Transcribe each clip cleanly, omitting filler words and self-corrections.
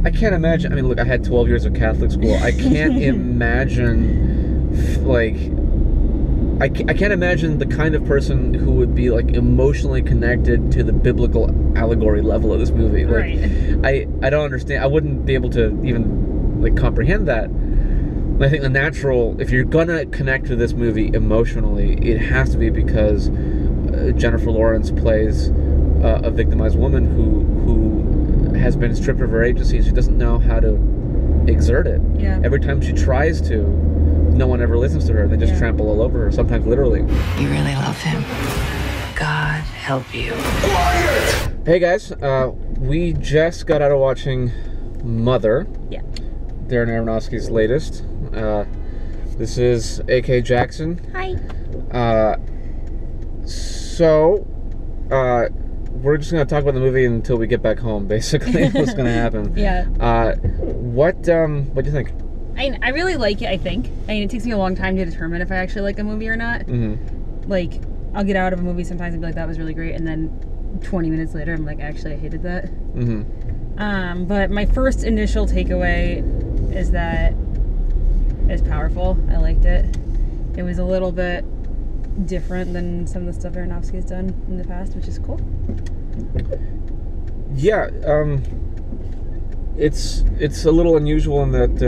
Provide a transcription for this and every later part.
I can't imagine. I mean, look, I had 12 years of Catholic school. I can't imagine, like, I can't imagine the kind of person who would be, like, emotionally connected to the biblical allegory level of this movie. Like, Right. I don't understand. I wouldn't be able to even, like, comprehend that. I think the natural, if you're gonna connect to this movie emotionally, it has to be because Jennifer Lawrence plays a victimized woman who has been stripped of her agency. She doesn't know how to exert it. Yeah. Every time she tries to, no one ever listens to her. They just trample all over her, sometimes literally. You really love him. God help you. Quiet! Hey guys, we just got out of watching Mother. Yeah. Darren Aronofsky's latest. This is A.K. Jackson. Hi. We're just going to talk about the movie until we get back home, basically. What's going to happen. Yeah. What do you think? I really like it, I think. I mean, it takes me a long time to determine if I actually like a movie or not. Mm-hmm. Like, I'll get out of a movie sometimes and be like, that was really great, and then 20 minutes later, I'm like, actually, I hated that. Mm-hmm. But my first initial takeaway is that it's powerful. I liked it. It was a little bit different than some of the stuff Aronofsky's done in the past, which is cool. Yeah, it's a little unusual in that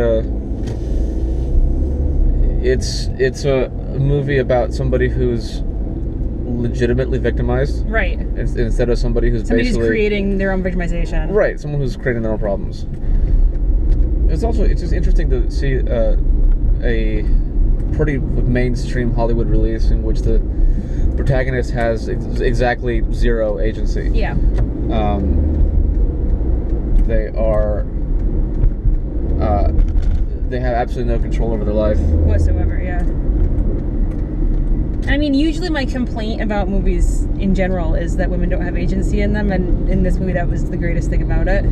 it's a movie about somebody who's legitimately victimized, Right. Instead of somebody who's basically creating their own victimization. Right, someone who's creating their own problems. It's just interesting to see a pretty mainstream Hollywood release in which the protagonist has exactly zero agency. Yeah. They have absolutely no control over their life Whatsoever, yeah. I mean, usually my complaint about movies in general is that women don't have agency in them, and in this movie that was the greatest thing about it.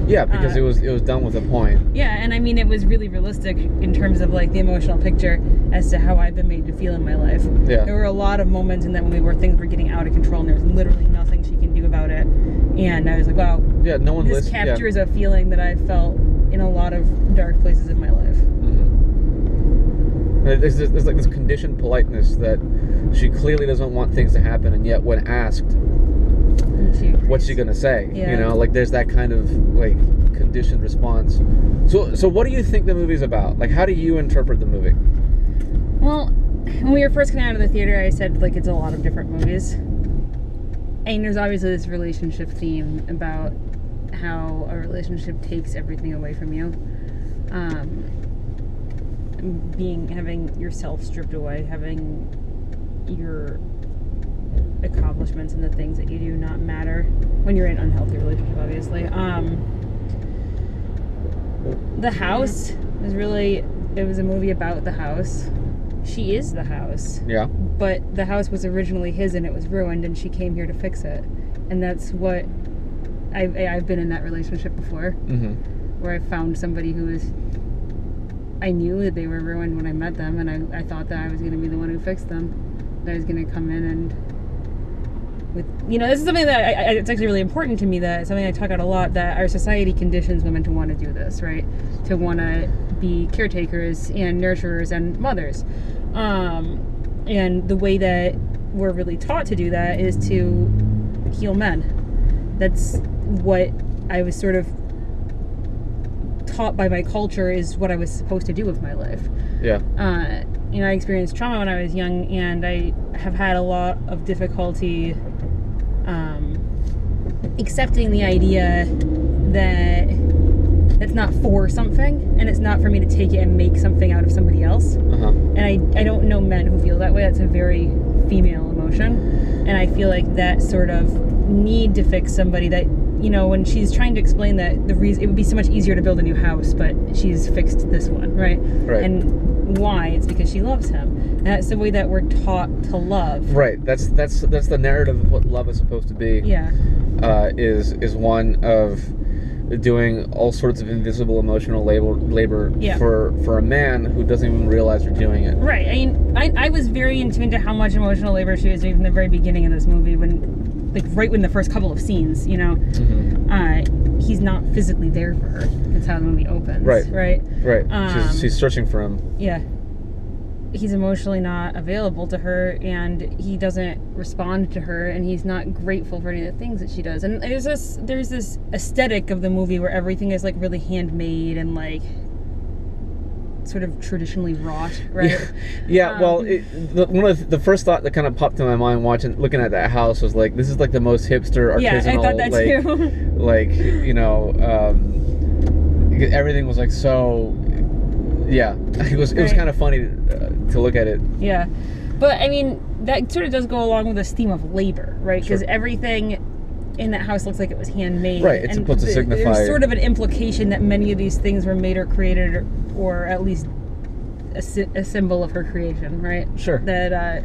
Yeah, because it was done with a point. Yeah, and I mean, it was really realistic in terms of, like, the emotional picture as to how I've been made to feel in my life. Yeah. There were a lot of moments in that movie where things were getting out of control and there was literally nothing she can do about it. And I was like, wow, yeah, no one this captures a feeling that I felt in a lot of dark places in my life. Mm-hmm. There's like this conditioned politeness that she clearly doesn't want things to happen, and yet when asked, what's she gonna say? Yeah. You know, like there's that kind of like conditioned response. So what do you think the movie's about? Like, how do you interpret the movie? Well, when we were first coming out of the theater, I said, like, it's a lot of different movies. And there's obviously this relationship theme about how a relationship takes everything away from you. Having yourself stripped away, having your accomplishments and the things that you do not matter when you're in an unhealthy relationship, obviously. The house was it was a movie about the house. She is the house. Yeah. But the house was originally his and it was ruined, and she came here to fix it. And that's what I've been in that relationship before, where I found somebody who was, I knew that they were ruined when I met them, and I thought that I was going to be the one who fixed them. That I was going to come in and, this is something that it's actually really important to me, that it's something I talk about a lot, that our society conditions women to want to do this, right? To want to be caretakers and nurturers and mothers. And the way that we're really taught to do that is to heal men. That's what I was sort of taught by my culture is what I was supposed to do with my life. Yeah. I experienced trauma when I was young, and I have had a lot of difficulty accepting the idea that it's not for something, and it's not for me to take it and make something out of somebody else. And I don't know men who feel that way. That's a very female emotion, and I feel like that sort of need to fix somebody, that when she's trying to explain that the reason it would be so much easier to build a new house, but she's fixed this one, right? And why? It's because she loves him. And that's the way that we're taught to love. Right. That's the narrative of what love is supposed to be. Yeah. Is one of doing all sorts of invisible emotional labor for a man who doesn't even realize you're doing it. Right. I mean, I was very in tune to how much emotional labor she was doing from the very beginning of this movie, when like right in the first couple of scenes, you know, he's not physically there for her. That's how the movie opens. Right. She's searching for him. Yeah. He's emotionally not available to her, and he doesn't respond to her, and he's not grateful for any of the things that she does. And there's this aesthetic of the movie where everything is like really handmade and like sort of traditionally wrought, right? Yeah. Well, one of the first thought that kind of popped in my mind looking at that house was like, this is like the most hipster artisanal. Yeah, I thought that like, too. Like, you know, everything was like so. Yeah, it was kind of funny to look at it. Yeah, but I mean that sort of does go along with this theme of labor, right? Because everything in that house looks like it was handmade. Right, it's supposed to signify. There's sort of an implication that many of these things were made or created, or at least a symbol of her creation, right? Sure. That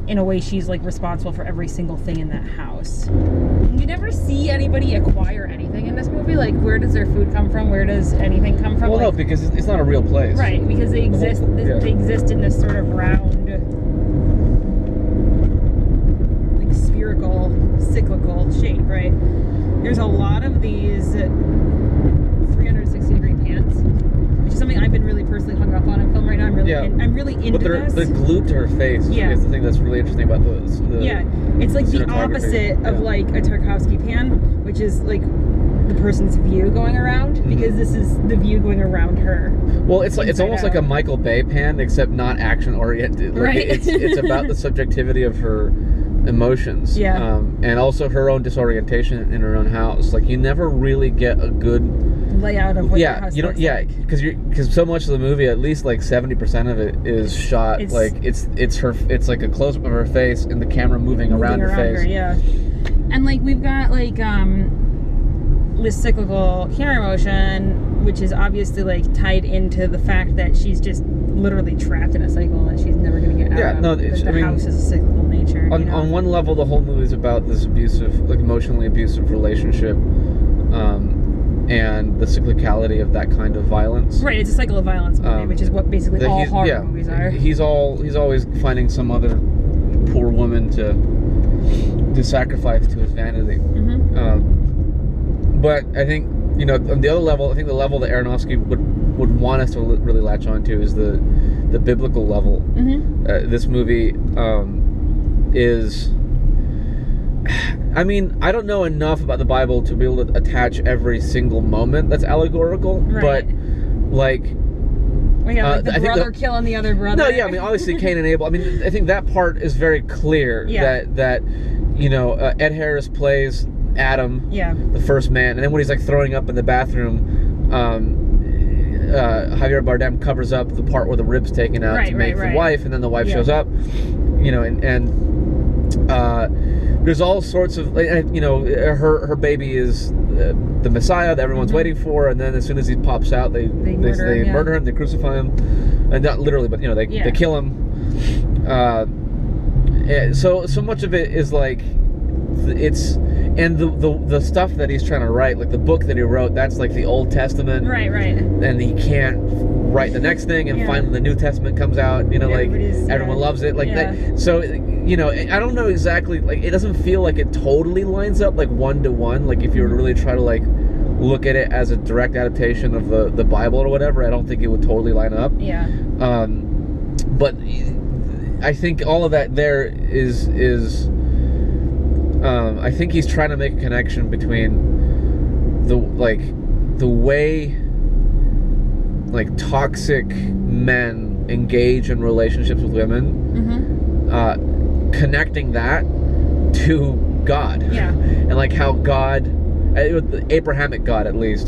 in a way she's like responsible for every single thing in that house. You never see anybody acquire anything in this movie. Like, where does their food come from? Where does anything come from? Well, no, because it's not a real place. Right, because they exist. They exist in this sort of round, like spherical, cyclical shape. Right. There's a lot of these 360-degree pans, which is something I've been really personally hung up on in film right now. I'm really into this. But they're glued to her face. Yeah. Is the thing that's really interesting about the it's like the opposite of like a Tarkovsky pan, which is like the person's view going around, because this is the view going around her. Well, it's almost like a Michael Bay pan, except not action oriented. Like, right. It's about the subjectivity of her emotions. Yeah. And also her own disorientation in her own house. Like, you never really get a good layout of what the house looks like. Because so much of the movie, at least like 70% of it is shot it's like a close up of her face and the camera moving around her face. Yeah. And like we've got like this cyclical camera motion, which is obviously like tied into the fact that she's just literally trapped in a cycle that she's never going to get out of. Yeah, no, the house is a cyclical nature. On one level, the whole movie is about this abusive, like emotionally abusive relationship, and the cyclicality of that kind of violence. Right, it's a cycle of violence movie, which is what basically all horror movies are. He's always finding some other poor woman to sacrifice to his vanity. But I think, you know, on the other level, I think the level that Aronofsky would want us to really latch onto is the biblical level. This movie is... I mean, I don't know enough about the Bible to be able to attach every single moment that's allegorical, but like... like the brother killing the other brother. No, yeah, I mean, obviously Cain and Abel. I mean, I think that part is very clear. That you know, Ed Harris plays Adam, the first man, and then when he's like throwing up in the bathroom, Javier Bardem covers up the part where the rib's taken out to make the wife, and then the wife shows up, you know, and there's all sorts of, you know, her baby is the Messiah that everyone's waiting for, and then as soon as he pops out, they murder him, they crucify him, and not literally, but you know, they kill him. So much of it is like and the stuff that he's trying to write, like the book that he wrote, that's like the Old Testament, right, and he can't write the next thing, and finally the New Testament comes out, you know, like everyone loves it, like that. So, you know, I don't know exactly, like, it doesn't feel like it totally lines up like one-to-one, like if you were to really try to like look at it as a direct adaptation of the Bible or whatever, I don't think it would totally line up. But I think all of that there is I think he's trying to make a connection between the way like toxic men engage in relationships with women, connecting that to God, and like how God, the Abrahamic God at least,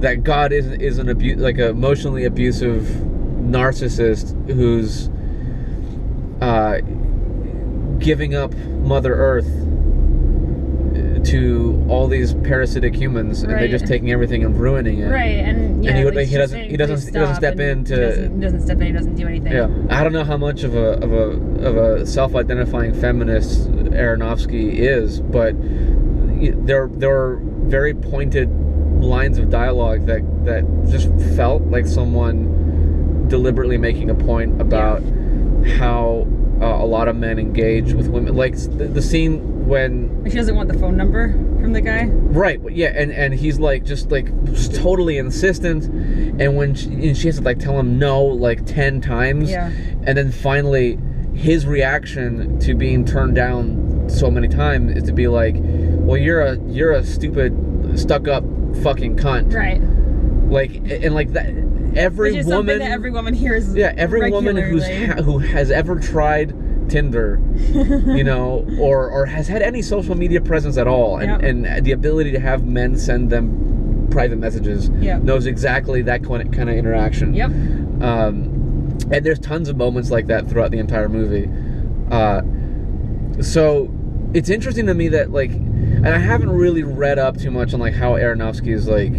that God is an like an emotionally abusive narcissist who's giving up Mother Earth to all these parasitic humans, and they're just taking everything and ruining it. And he doesn't step in to. He doesn't step in. He doesn't do anything. I don't know how much of a self-identifying feminist Aronofsky is, but there are very pointed lines of dialogue that just felt like someone deliberately making a point about how a lot of men engage with women. Like the scene when she doesn't want the phone number from the guy. Right. Yeah. And he's like just totally insistent, and when she has to like tell him no like 10 times. Yeah. And then finally, his reaction to being turned down so many times is to be like, "Well, you're a stupid, stuck-up fucking cunt." Right. Like, and like that. Every woman. Something that every woman hears. Yeah. Every woman who has ever tried Tinder, you know, or has had any social media presence at all, and the ability to have men send them private messages, knows exactly that kind of interaction. Yep. And there's tons of moments like that throughout the entire movie. So it's interesting to me that like, and I haven't really read up too much on like how Aronofsky is like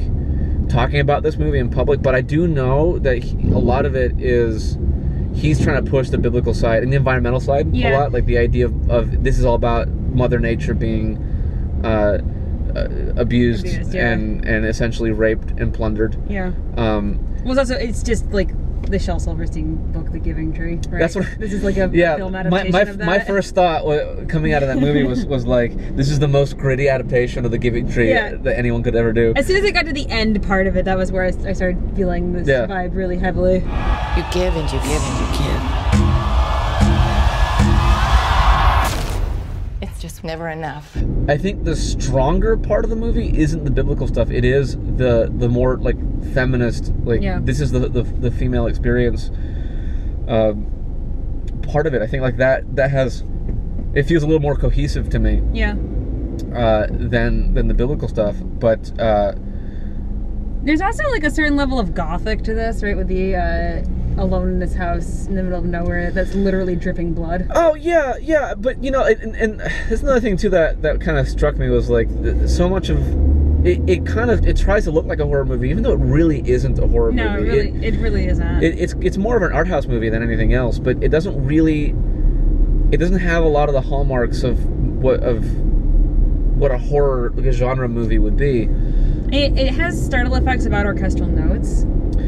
talking about this movie in public, but I do know that a lot of it is he's trying to push the biblical side and the environmental side a lot, like the idea of this is all about Mother Nature being abused and essentially raped and plundered. Yeah. Well, it's just like the Shel Silverstein book, The Giving Tree, right? That's what. This is like a film adaptation of that. My first thought coming out of that movie was like, this is the most gritty adaptation of The Giving Tree that anyone could ever do. As soon as I got to the end part of it, that was where I started feeling this vibe really heavily. You give and you give and you give. It's just never enough. I think the stronger part of the movie isn't the biblical stuff. It is the more like feminist, like this is the female experience part of it. I think like that has, it feels a little more cohesive to me. Yeah. Than the biblical stuff, but there's also like a certain level of gothic to this, right? With the alone in this house in the middle of nowhere that's literally dripping blood. Oh yeah, but you know, and there's another thing too that kind of struck me was like so much of it kind of tries to look like a horror movie, even though it really isn't a horror movie. No, it really isn't. It's more of an art house movie than anything else, but it doesn't have a lot of the hallmarks of what a horror, like a genre movie would be. It has startle effects about orchestral notes,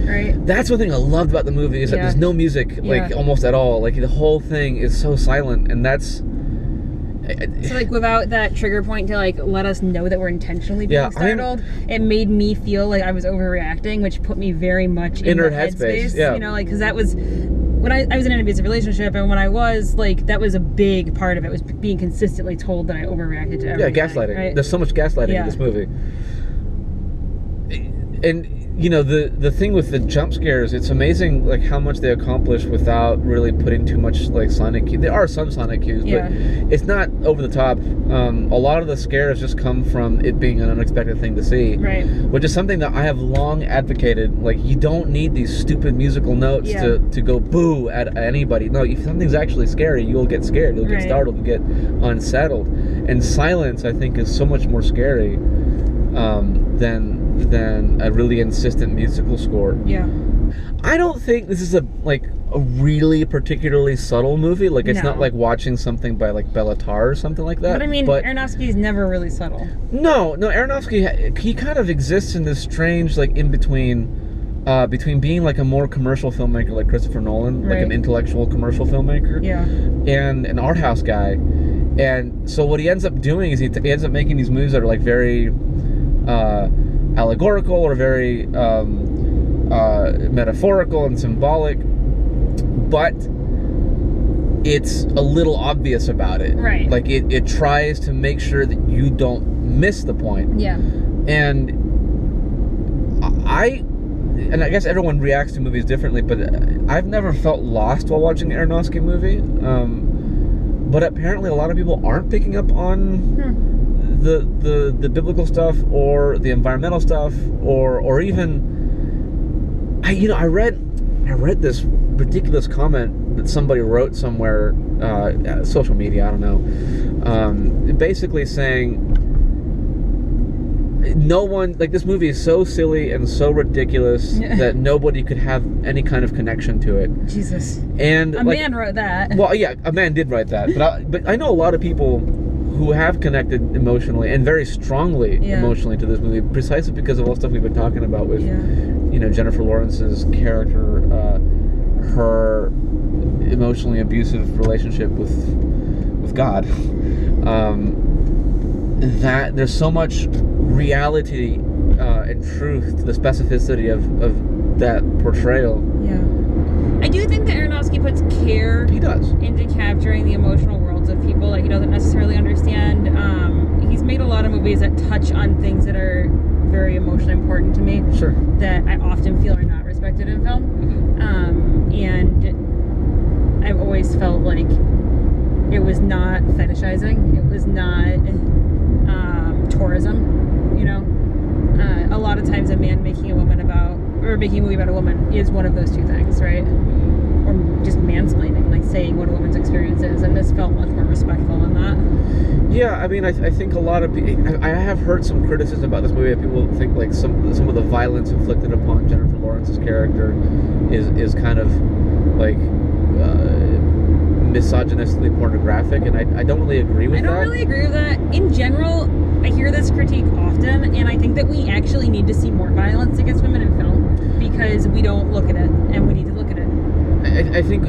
right? That's one thing I loved about the movie is that there's no music, like almost at all. Like the whole thing is so silent, and that's so like without that trigger point to like let us know that we're intentionally being startled. It made me feel like I was overreacting, which put me very much in her headspace. You know, like because that was when I was in an abusive relationship, and when I was like, that was a big part of it, was being consistently told that I overreacted to everything. Yeah, gaslighting. Right? There's so much gaslighting in this movie. And you know, the thing with the jump scares, it's amazing like how much they accomplish without really putting too much like sonic cues. There are some sonic cues, but it's not over the top. A lot of the scares just come from it being an unexpected thing to see, right? Which is something that I have long advocated. Like, you don't need these stupid musical notes to go boo at anybody. No, if something's actually scary, you'll get scared, you'll get startled, you'll get unsettled. And silence, I think, is so much more scary than a really insistent musical score. Yeah. I don't think this is a really particularly subtle movie. Like, it's not like watching something by like Bella Tarr or something like that. But I mean, Aronofsky's never really subtle. No, Aronofsky, he kind of exists in this strange like in between being like a more commercial filmmaker like Christopher Nolan, like an intellectual commercial filmmaker, and an art house guy. And so what he ends up doing is he ends up making these movies that are like very allegorical or very metaphorical and symbolic, but it's a little obvious about it. Right. Like it tries to make sure that you don't miss the point. Yeah. And I guess everyone reacts to movies differently, but I've never felt lost while watching an Aronofsky movie. But apparently a lot of people aren't picking up on the biblical stuff or the environmental stuff or even I read this ridiculous comment that somebody wrote somewhere, social media, I don't know, basically saying no one, like, this movie is so silly and so ridiculous that nobody could have any kind of connection to it. Jesus. And a man wrote that. Well, yeah, a man did write that, but I know a lot of people who have connected emotionally and very strongly emotionally to this movie, precisely because of all the stuff we've been talking about with Jennifer Lawrence's character, her emotionally abusive relationship with God. That there's so much reality and truth to the specificity of that portrayal. Yeah. I do think that Aronofsky puts care He does. into capturing the emotional worlds of people that he doesn't necessarily understand. He's made a lot of movies that touch on things that are very emotionally important to me. Sure. That I often feel are not respected in film. Mm-hmm. And I've always felt like it was not fetishizing. It was not tourism, you know? A lot of times a man making a movie about a woman is one of those two things, right? Or just mansplaining, like saying what a woman's experience is, and this felt much more respectful than that. Yeah, I mean, I think a lot of people... I have heard some criticism about this movie. People think like some of the violence inflicted upon Jennifer Lawrence's character is kind of like misogynistically pornographic, and I don't really agree with that. I don't really agree with that. In general, I hear this critique often, and I think that we actually need to see more violence against women in film because we don't look at it, and we need to look at it. I think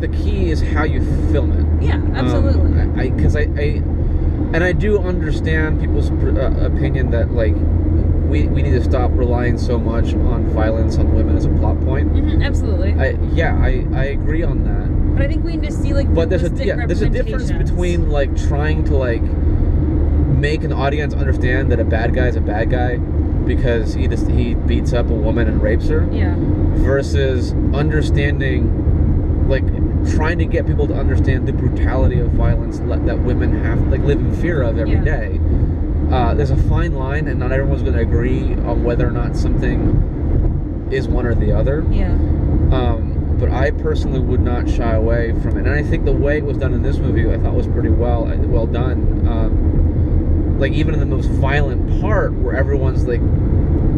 the key is how you film it. Yeah, absolutely. Because I do understand people's opinion that like we need to stop relying so much on violence on women as a plot point. Mm-hmm, absolutely. I agree on that. But I think we need to see like. But there's a difference between like trying to like make an audience understand that a bad guy is a bad guy because he beats up a woman and rapes her. Yeah. Versus understanding, like trying to get people to understand the brutality of violence that women have like live in fear of every day. There's a fine line, and not everyone's going to agree on whether or not something is one or the other. Yeah. But I personally would not shy away from it, and I think the way it was done in this movie, I thought was pretty well done. Like even in the most violent part, where everyone's like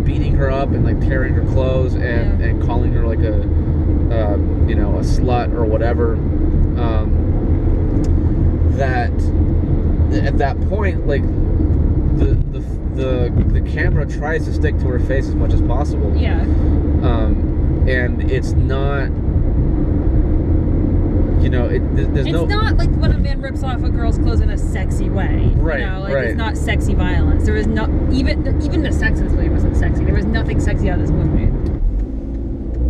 beating her up and like tearing her clothes and calling her like a slut or whatever. That at that point, like the camera tries to stick to her face as much as possible. Yeah. And it's not, there's it's not like when a man rips off a girl's clothes in a sexy way. Right, right. It's not sexy violence. There was no, even the sex in this movie wasn't sexy. There was nothing sexy out of this movie.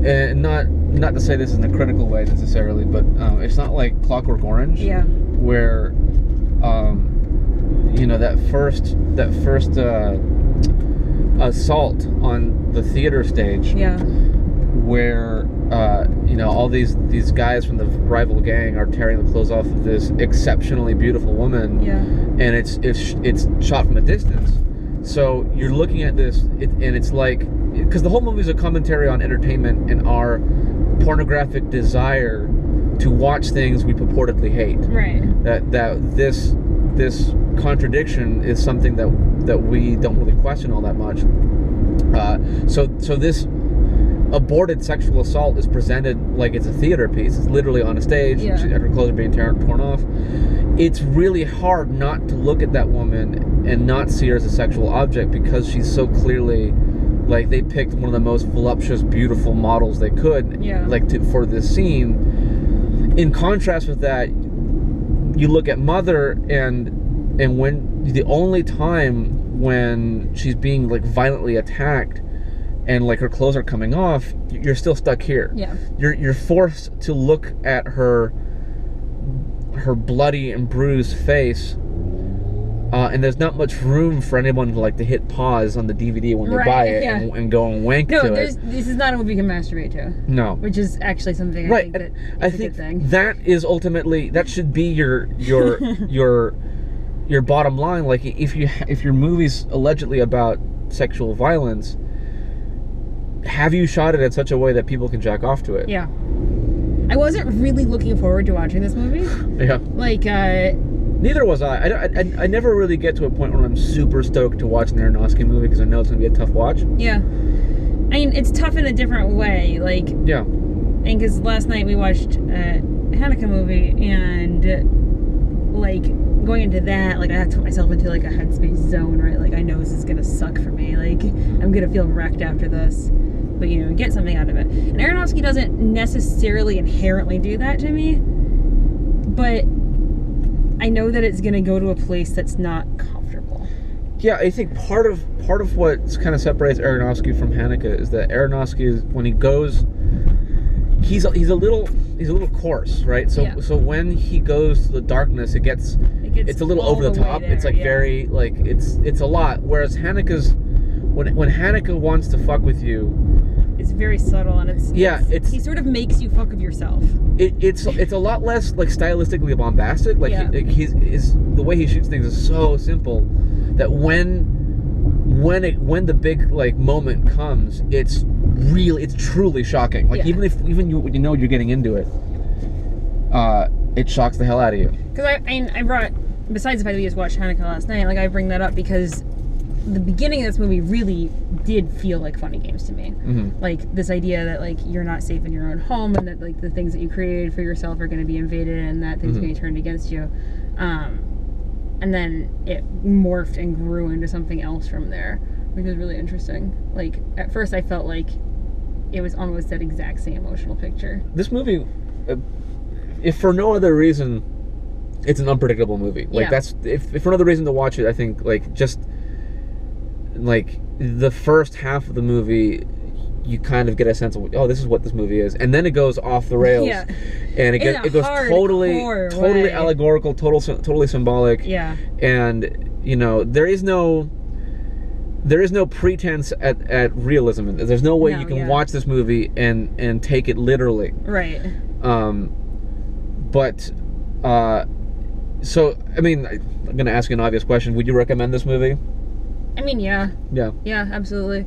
And not to say this in a critical way necessarily, but it's not like Clockwork Orange. Yeah. Where, that first assault on the theater stage. Yeah. Where all these guys from the rival gang are tearing the clothes off of this exceptionally beautiful woman. Yeah. And it's shot from a distance. So you're looking at this, and it's like, because the whole movie is a commentary on entertainment and our pornographic desire to watch things we purportedly hate. Right. That this contradiction is something that we don't really question all that much. So this aborted sexual assault is presented like it's a theater piece. It's literally on a stage. Yeah. Her clothes are being torn off. It's really hard not to look at that woman and not see her as a sexual object because she's so clearly, like, they picked one of the most voluptuous, beautiful models they could, for this scene. In contrast with that, you look at Mother, and when the only time when she's being like violently attacked and like her clothes are coming off, you're still stuck here. Yeah. You're forced to look at her bloody and bruised face, and there's not much room for anyone to hit pause on the DVD when they buy it and go and wank to it. This is not a movie you can masturbate to. No. Which is actually something I think that is a good thing. That is ultimately, that should be your your bottom line. Like, if your movie's allegedly about sexual violence, have you shot it in such a way that people can jack off to it? Yeah. I wasn't really looking forward to watching this movie. Yeah. Like, neither was I. I never really get to a point where I'm super stoked to watch an Aronofsky movie because I know it's going to be a tough watch. Yeah. I mean, it's tough in a different way. Like, yeah. And because last night we watched a Hanukkah movie, and like going into that, like I have to put myself into like a headspace zone, right? Like I know this is gonna suck for me. Like I'm gonna feel wrecked after this. but get something out of it. And Aronofsky doesn't necessarily inherently do that to me, but I know that it's going to go to a place that's not comfortable. Yeah, I think part of what kind of separates Aronofsky from Haneke is that Aronofsky is, when he goes, he's a little coarse, right? So when he goes to the darkness, it's a little over the top. There, it's like very like it's a lot. Whereas Haneke's when Haneke wants to fuck with you, it's very subtle, and he sort of makes you fuck with yourself. It's a lot less like stylistically bombastic. Like the way he shoots things is so simple that when the big like moment comes, it's truly shocking. Like even you're getting into it, it shocks the hell out of you. Because I brought, besides the fact that we just watched Haneke last night, like I bring that up because the beginning of this movie really did feel like funny games to me. Mm-hmm. Like this idea that like you're not safe in your own home, and that like the things that you created for yourself are going to be invaded, and that things are going to be turned against you. And then it morphed and grew into something else from there, which was really interesting. Like at first I felt like it was almost that exact same emotional picture. This movie, if for no other reason, it's an unpredictable movie. Like that's if for another reason to watch it, I think like just like the first half of the movie, you kind of get a sense of, oh, this is what this movie is, and then it goes off the rails, and it goes totally allegorical, totally symbolic, and there is no pretense at realism. There's no way you can watch this movie and take it literally, right? So I mean, I'm gonna ask you an obvious question: would you recommend this movie? I mean, yeah, absolutely.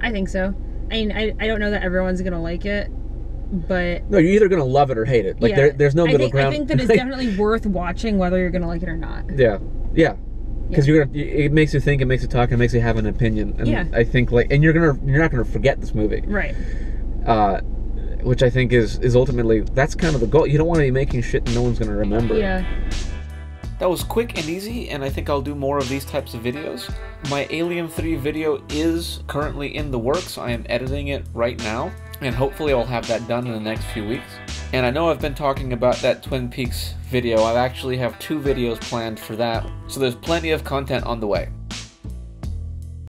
I think so. I mean, I don't know that everyone's gonna like it, but no, you're either gonna love it or hate it. Like there's no middle ground. I think that it's definitely worth watching, whether you're gonna like it or not. Yeah, because it makes you think, it makes you talk, it makes you have an opinion. And I think you're not gonna forget this movie, right? Which I think is ultimately, that's kind of the goal. You don't want to be making shit no one's gonna remember. Yeah. That was quick and easy, and I think I'll do more of these types of videos. My Alien 3 video is currently in the works. I am editing it right now, and hopefully I'll have that done in the next few weeks. And I know I've been talking about that Twin Peaks video. I actually have 2 videos planned for that, so there's plenty of content on the way.